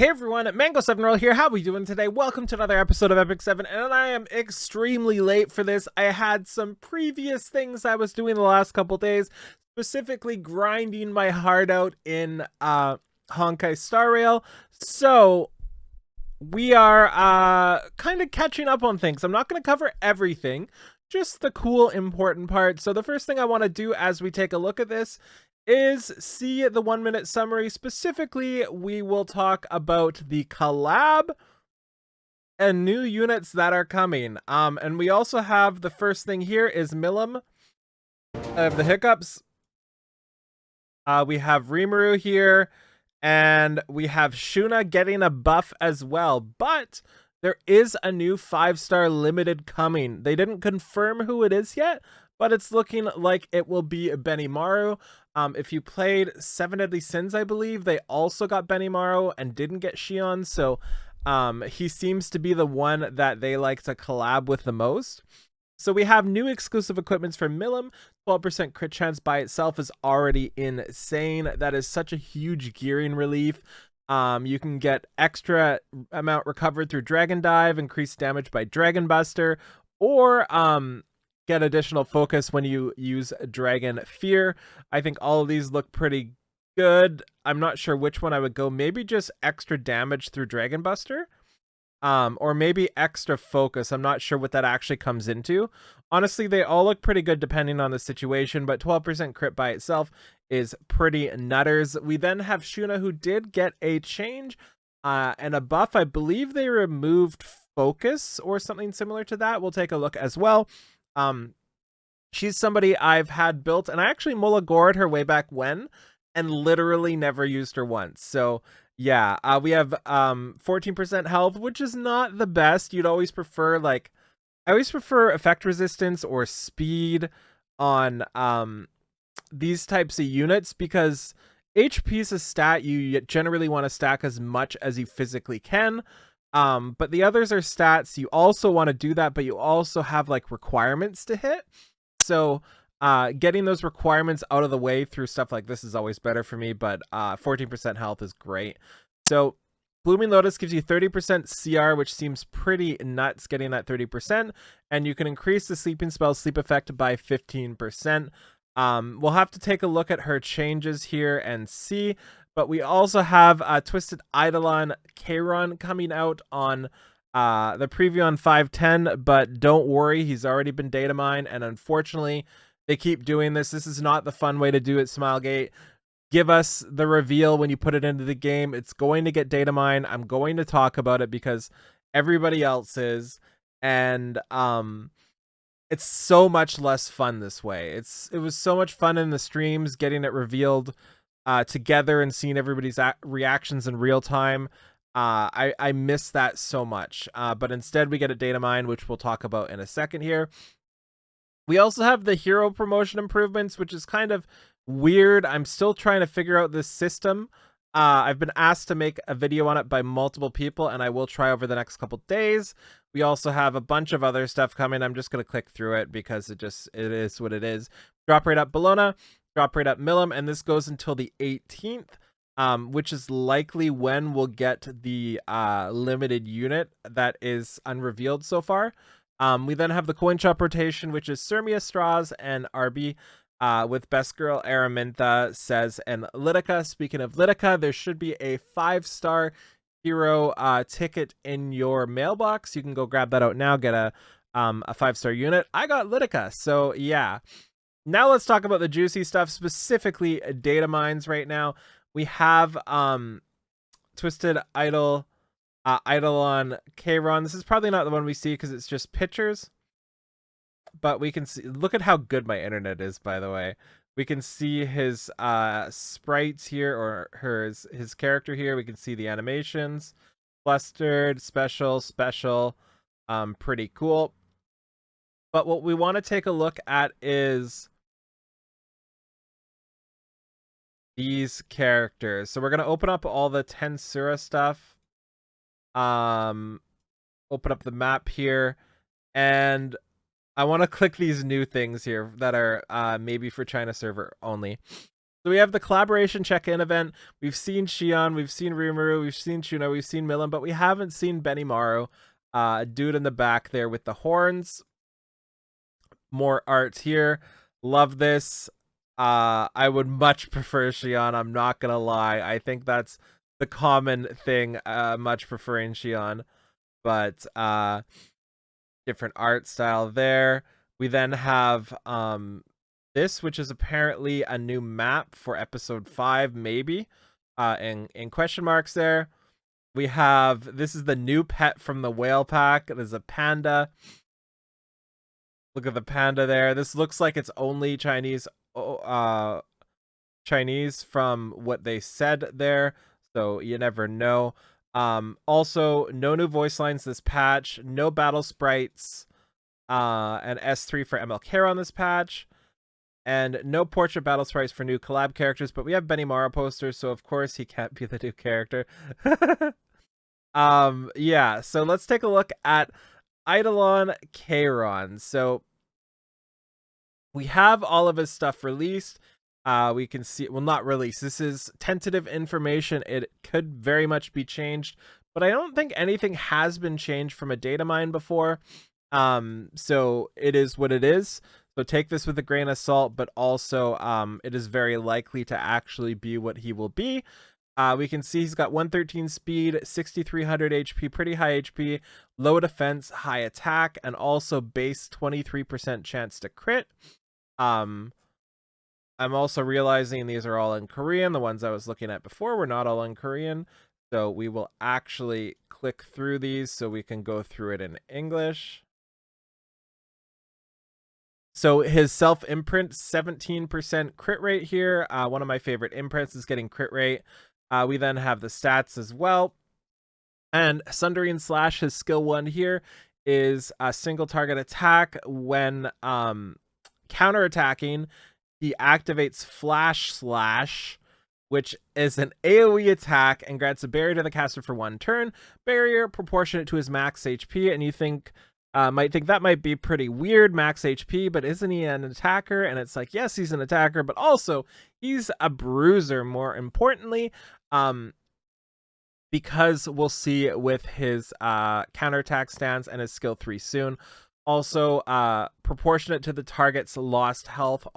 Hey everyone, Mango7Roll here. How are we doing today? Welcome to another episode of Epic 7, and I am extremely late for this. I had some previous things I was doing the last couple days, specifically grinding my heart out in Honkai Star Rail. So we are kind of catching up on things. I'm not going to cover everything, just the cool important parts. So the first thing I want to do as we take a look at this is see the 1 minute summary. Specifically, we will talk about the collab and new units that are coming. And we also have the first thing here is Milim of the hiccups. We have Rimuru here, and we have Shuna getting a buff as well. But there is a new 5-star limited coming. They didn't confirm who it is yet, but it's looking like it will be Benimaru. If you played 7 Deadly Sins, I believe, they also got Benimaru and didn't get Shion, so he seems to be the one that they like to collab with the most. So we have new exclusive equipments for Milim. 12% crit chance by itself is already insane. That is such a huge gearing relief. You can get extra amount recovered through Dragon Dive, increased damage by Dragon Buster, or get additional focus when you use Dragon Fear. I think all of these look pretty good. I'm not sure which one I would go. Maybe just extra damage through Dragon Buster, or maybe extra focus. I'm not sure what that actually comes into. Honestly, they all look pretty good depending on the situation, but 12% crit by itself is pretty nutters. We then have Shuna, who did get a change and a buff. I believe they removed focus or something similar to that. We'll take a look as well. She's somebody I've had built, and I actually Mulligored her way back when and literally never used her once. So yeah, we have 14% health, which is not the best. You'd always prefer, like, I always prefer effect resistance or speed on these types of units, because HP is a stat you generally want to stack as much as you physically can. But the others are stats. You also want to do that, but you also have like requirements to hit. So getting those requirements out of the way through stuff like this is always better for me, but 14% health is great. So Blooming Lotus gives you 30% CR, which seems pretty nuts getting that 30%, and you can increase the sleeping spell sleep effect by 15%. We'll have to take a look at her changes here and see. But we also have Twisted Eidolon Kayron coming out on the preview on 510, but don't worry, he's already been data mined, and unfortunately, they keep doing this. This is not the fun way to do it, Smilegate. Give us the reveal when you put it into the game. It's going to get data mined. I'm going to talk about it because everybody else is, and it's so much less fun this way. It was so much fun in the streams getting it revealed together and seeing everybody's reactions in real time. I miss that so much, but instead we get a data mine, which we'll talk about in a second here. We also have the hero promotion improvements, which is kind of weird. I'm still trying to figure out this system. I've been asked to make a video on it by multiple people, and I will try over the next couple days. We also have a bunch of other stuff coming. I'm just going to click through it because it is what it is. Drop rate up Bologna, drop rate up Milim, and this goes until the 18th, which is likely when we'll get the limited unit that is unrevealed so far. We then have the coin shop rotation, which is Sirmia, Straws, and RB, with Best Girl, Araminta, Says, and Lidica. Speaking of Lidica, there should be a 5-star hero ticket in your mailbox. You can go grab that out now, get a 5-star unit. I got Lidica, so yeah. Now let's talk about the juicy stuff, specifically data mines right now. We have Twisted Eidolon Kayron. This is probably not the one we see because it's just pictures, but we can see, look at how good my internet is, by the way. We can see his sprites here, or his character here. We can see the animations, clustered, special, pretty cool. But what we want to take a look at is these characters. So we're going to open up all the Tensura stuff. Open up the map here, and I want to click these new things here that are maybe for China server only. So we have the collaboration check-in event. We've seen Shion, we've seen Rimuru, we've seen Chuno, we've seen Milim, but we haven't seen Benimaru. Dude in the back there with the horns. More art here. Love this. I would much prefer Shion, I'm not gonna lie. I think that's the common thing, much preferring Shion. But different art style there. We then have this, which is apparently a new map for episode 5, maybe. In question marks there. We have, this is the new pet from the whale pack. There's a panda. Look at the panda there. This looks like it's only Chinese from what they said there, so you never know. Also, no new voice lines this patch, no battle sprites, and S3 for ML Kayron this patch, and no portrait battle sprites for new collab characters, but we have Benimaru posters, so of course he can't be the new character. Yeah, so let's take a look at Eidolon Kayron. So we have all of his stuff released. We can see, well, not released. This is tentative information. It could very much be changed, but I don't think anything has been changed from a data mine before. So it is what it is. So take this with a grain of salt, but also it is very likely to actually be what he will be. We can see he's got 113 speed, 6,300 HP, pretty high HP, low defense, high attack, and also base 23% chance to crit. I'm also realizing these are all in Korean. The ones I was looking at before were not all in Korean. So we will actually click through these so we can go through it in English. So his self-imprint, 17% crit rate here. One of my favorite imprints is getting crit rate. We then have the stats as well. And Sundering Slash, his skill 1 here, is a single target attack. When counterattacking, he activates Flash Slash, which is an AoE attack and grants a barrier to the caster for 1 turn. Barrier proportionate to his max HP, and you might think that might be pretty weird, max HP, but isn't he an attacker? And it's like, yes, he's an attacker, but also he's a bruiser, more importantly, because we'll see with his counterattack stance and his skill 3 soon. Also, proportionate to the target's lost health,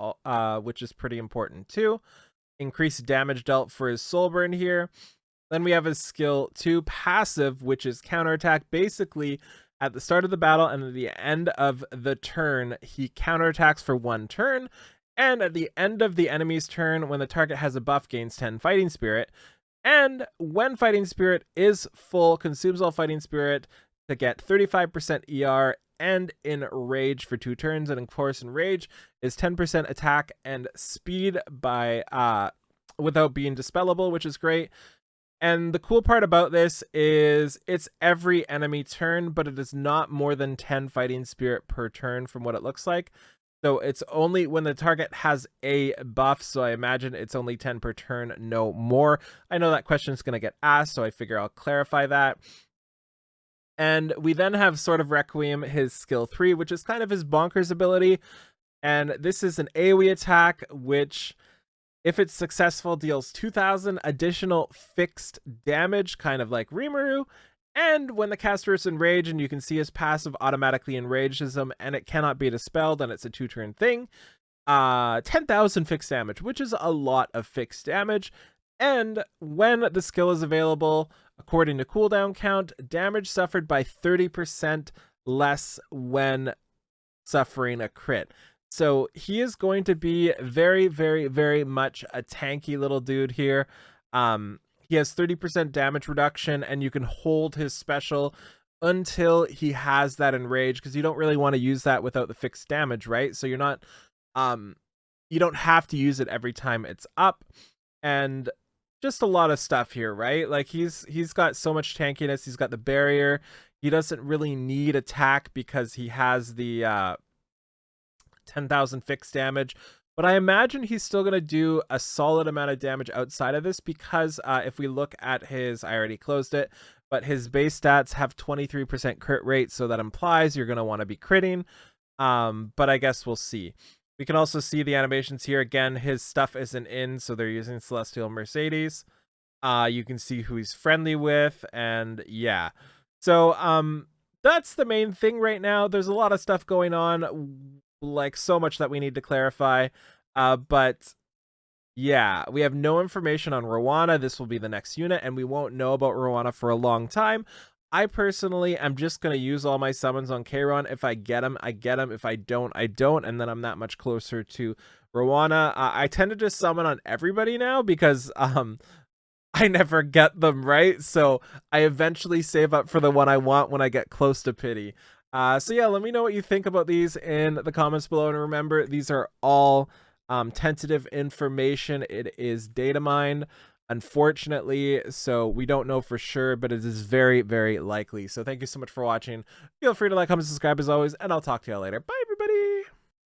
which is pretty important too. Increased damage dealt for his soul burn here. Then we have his skill 2 passive, which is counterattack. Basically, at the start of the battle and at the end of the turn, he counterattacks for 1 turn. And at the end of the enemy's turn, when the target has a buff, gains 10 fighting spirit. And when fighting spirit is full, consumes all fighting spirit to get 35% ER and in rage for 2 turns. And of course, in rage is 10% attack and speed by without being dispellable, which is great. And the cool part about this is it's every enemy turn, but it is not more than 10 fighting spirit per turn from what it looks like. So it's only when the target has a buff, so I imagine it's only 10 per turn, no more. I know that question is going to get asked, so I figure I'll clarify that. And we then have Sword of Requiem, his skill 3, which is kind of his bonkers ability. And this is an AoE attack, which, if it's successful, deals 2,000 additional fixed damage, kind of like Rimuru. And when the caster is enraged, and you can see his passive automatically enrages him, and it cannot be dispelled, and it's a 2-turn thing. 10,000 fixed damage, which is a lot of fixed damage. And when the skill is available, according to cooldown count, damage suffered by 30% less when suffering a crit. So he is going to be very, very, very much a tanky little dude here. He has 30% damage reduction, and you can hold his special until he has that enrage, because you don't really want to use that without the fixed damage, right? So you're not, you don't have to use it every time it's up. And just a lot of stuff here, right? Like he's got so much tankiness. He's got the barrier. He doesn't really need attack because he has the 10,000 fixed damage. But I imagine he's still going to do a solid amount of damage outside of this, because if we look at his, I already closed it, but his base stats have 23% crit rate, so that implies you're going to want to be critting. But I guess we'll see. We can also see the animations here. Again, his stuff isn't in, so they're using Celestial Mercedes. You can see who he's friendly with, and yeah. So that's the main thing right now. There's a lot of stuff going on, like so much that we need to clarify. But yeah, we have no information on Rowana. This will be the next unit, and we won't know about Rowana for a long time. I personally am just going to use all my summons on Kayron. If I get him, I get him. If I don't, I don't. And then I'm that much closer to Rowana. I tend to just summon on everybody now because I never get them right. So I eventually save up for the one I want when I get close to Pity. So yeah, let me know what you think about these in the comments below. And remember, these are all tentative information. It is data mined, unfortunately, so we don't know for sure, but it is very, very likely. So thank you so much for watching. Feel free to like, comment, subscribe as always, and I'll talk to you all later. Bye, everybody.